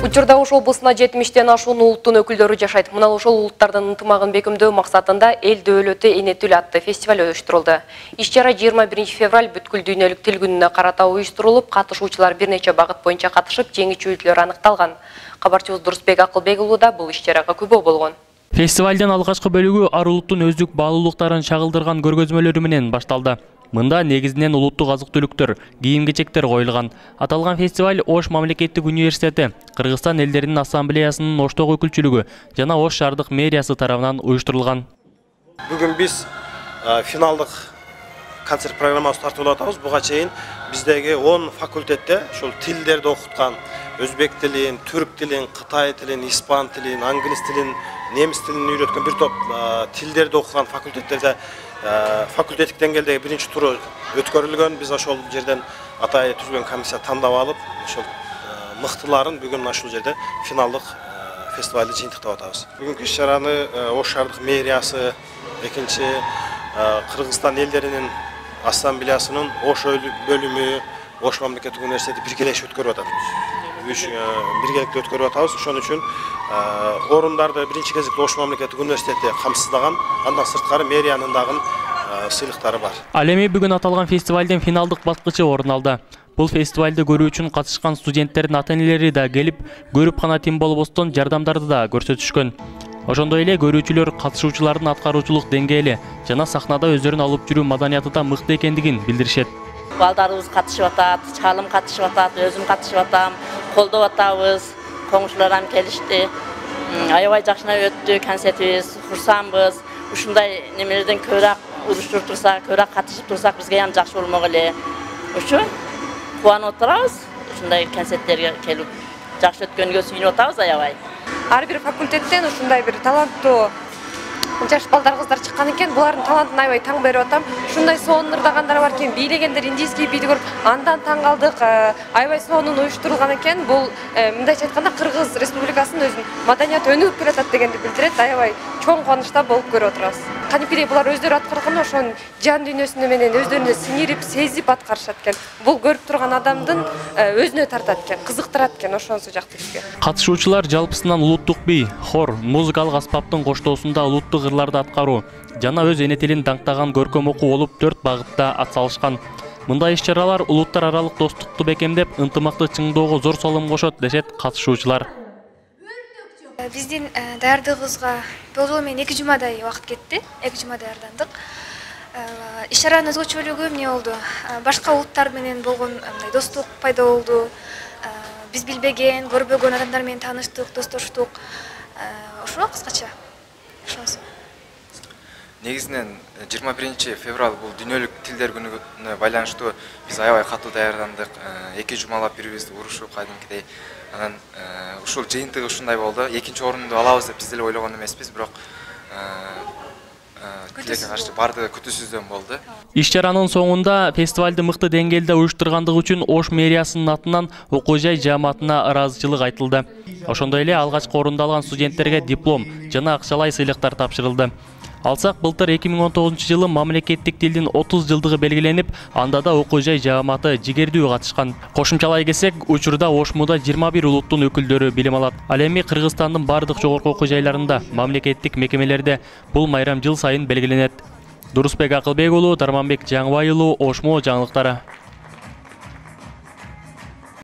Учурда Ош облусуна 70-тен ашуун улуттун өкүлдөрү жашайт. Мына ошол улуттардын ынтымагын бекемдөө максатында эл дөөлөтү энетүл атты фестиваль уюштурулду. Иш-чара 21 февраль бүткүл дүйнөлүк тил күнүнө карата уюштурулуп, катышуучулар бир нече багыт боюнча катышып, жеңүүчүлөр аныкталган. Кабарчыбыз Дурусбек Акылбек уулу да бул иш-чарага күбө болгон. Фестивалдын алгачкы бөлүгү ар улуттун өздүк баалуулуктарын чагылдырган көргөзмөлөрү менен башталды. Мында негизинен улуттук азык-түлүктөр, кийим-кечектер коюлган. Аталган фестиваль Ош мамлекеттик университети, Кыргызстан элдеринин ассамблеясынын Оштогу өкүлчүлүгү жана Ош шаардык мэриясы тарабынан уюштурулган. Бүгүн биз финалдык концерт программасы тартып атабыз. Буга чейин биздеги 10 факультетте ошол тилдерди окуткан, өзбек тилин, түрк тилин, кытай тилин, испан тилин, англис тилин, немис тилин үйрөткөн бир топ тилдерди окуган факультеттерде факультеттик деңгээлдеги биринчи туру өткөрүлгөн. Биз ошол жерден атайын түзүлгөн комиссия тандап алып, ошол мыктыларын бүгүн ушул жерде финалдык фестивалды жыйынтыктап атабыз. Бүгүнкү иш-чараны Ош шаардык мэриясы, экинчи Кыргызстан элдеринин ассамблеясынын Ош бөлүмү, Ош мамлекеттик университети биргелешип өткөрүп атат. Биргеликте өткөрүп атабыз. Ошон үчүн орундарды биринчи кезекте Ош мамлекеттик университети камсыздаган, андан сырткары мэриянын дагы сыйлыктары бар. Ал эми бүгүн аталган фестивалдын финалдык баскычы орун алды. Бул фестивалды көрүү үчүн катышкан студенттердин ата-энелери да келип, көрүп гана тим болбостон жардамдарды да көрсөтүшкөн. Ошондой эле көрүүчүлөр катышуучулардын аткаруучулук деңгээли жана сахнада өздөрүн алып жүрүү маданияты да мыкты экендигин билдиришет. Балдарыбыз катышып атат, чалым катышып атат, өзүм катышып атам, колдоп атабыз, коңшуларым келишти. Аябай жакшына өттү концертибиз, курсанбыз. Ушундай немелерден көбүрөөк уруштуруп турсак, көбүрөөк катышып турсак, бизге ham жакшы болмок эле. Ошо кубанып отурабыз, ушундай концерттерге келип, жакшы өткөнгө сүйүнүп атабыз аябай. Ар бир факультеттен ушундай бир таланттуу жаш балдар кыздар чыккан экен. Булардын талантын аябай таң берип атам. Ушундай сонун ырдагандар бар экен. Бийлегендер индийский бийди көрүп, андан таң калдык. Аябай сонун уюштурулган экен. Бул мындайча айтканда Кыргыз Республикасынын өзүнүн маданияты өнүгүп келатат дегенди билдирет. Аябай чоң кубанычта болуп көрүп отурабыз. Кантипи булар өздөрү аткарганда ошонун жан дүйнөсүнө менен өздөрүнө сиңирип, сезип аткарышат экен. Бул көрүп турган адамдын өзүнө тартат экен, кызыктырат экен, ошонусу жакты бизге. Катышуучулар жалпысынан улуттук бий, хор, музыкалык аспаптын коштоосунда улуттук ырларды аткаруу жана өз эне тилин даңктаган көркөм окуу болуп 4 багытта атсалышкан. Мындай иш-чаралар улуттар аралык достукту бекемдеп, ынтымакты чыңдоого зор салым кошот дешет катышуучулар. Биздин даярдыгыбызга болжол менен 2 жумадай убакыт кетти. 2 жума даярдандык. Иш-чаранын өзгөчөлүгү эмне болду? Башка улуттар менен болгон мындай достук пайда болду. Биз билбеген, көрбөгөн адамдар менен тааныштык, достоштук. Ошо кыскача. Ошонусу. Негизинен 21 февраль бул дүйнөлүк тилдер күнүнө байланыштуу биз аябай катуу даярдандык. 2 жумалап бири-бирибизди урушуп кайдымкыдай. Анан ушул жыйынтыгы ушундай болду. Экинчи орунду алабыз деп биз деле ойлогон эмеспиз, бирок тилекке каршы бардыгы күтүүсүздөн болду. Иш-чаранын соңунда фестивалды мыкты деңгээлде уюштургандыгы үчүн Ош мэриясынын атынан окуу жай жааматына ыраазычылык айтылды. Ошондой эле алгачкы орунду алган студенттерге диплом жана акчалай сыйлыктар тапшырылды. Алсак, былтыр 2019 жылы мамлекеттик тилдин 30 жылдыгы белгиленип, анда да окуу жай жааматы жигердүү катышкан. Кошумчалай келсек, учурда Ошмуда 21 улуттун өкүлдөрү билим алат. Ал эми Кыргызстандын бардык жогорку окуу жайларында, мамлекеттик мекемелерде бул майрам жыл сайын белгиленет. Дурусбек Акылбек уулу, Дарманбек Жаңыбай уулу, Ошмо жаңылыктары.